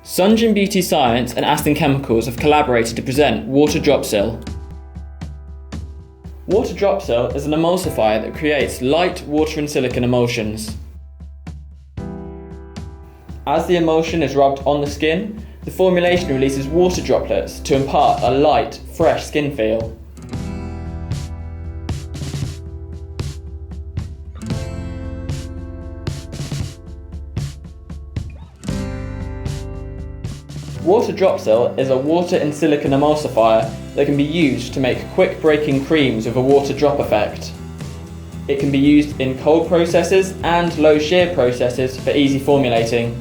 SUNJIN Beauty Science and ASTON Chemicals have collaborated to present Water Dropsil. Water Dropsil is an emulsifier that creates light water and silicone emulsions. As the emulsion is rubbed on the skin, the formulation releases water droplets to impart a light, fresh skin feel. Water Dropsil is a water and silicone emulsifier that can be used to make quick breaking creams with a water drop effect. It can be used in cold processes and low shear processes for easy formulating.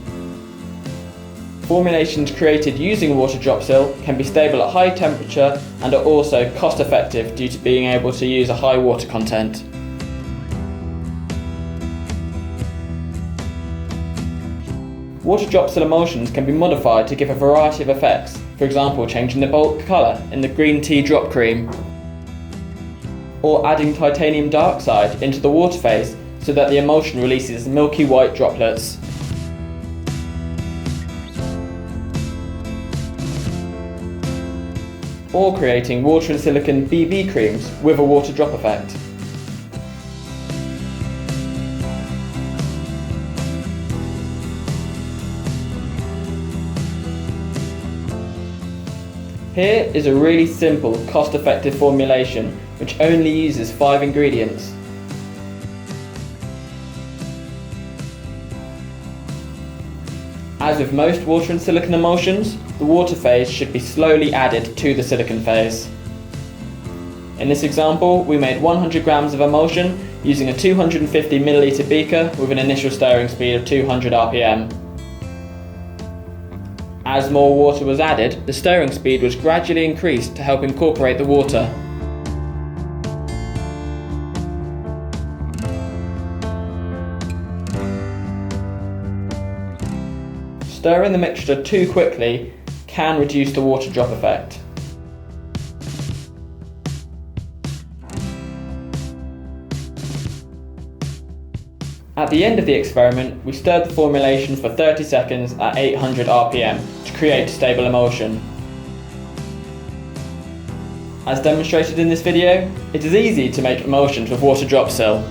Formulations created using Water Dropsil can be stable at high temperature and are also cost effective due to being able to use a high water content. Water Dropsil emulsions can be modified to give a variety of effects, for example changing the bulk colour in the green tea drop cream, or adding titanium dioxide into the water phase so that the emulsion releases milky white droplets. Or creating water and silicone BB creams with a water drop effect. Here is a really simple, cost-effective formulation which only uses 5 ingredients. As with most water and silicone emulsions, the water phase should be slowly added to the silicone phase. In this example, we made 100 grams of emulsion using a 250 milliliter beaker with an initial stirring speed of 200 RPM. As more water was added, the stirring speed was gradually increased to help incorporate the water. Stirring the mixture too quickly can reduce the water drop effect. At the end of the experiment, we stirred the formulation for 30 seconds at 800 RPM to create stable emulsion. As demonstrated in this video, it is easy to make emulsions with Water Dropsil.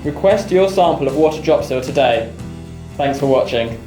Request your sample of Water Dropsil today. Thanks for watching.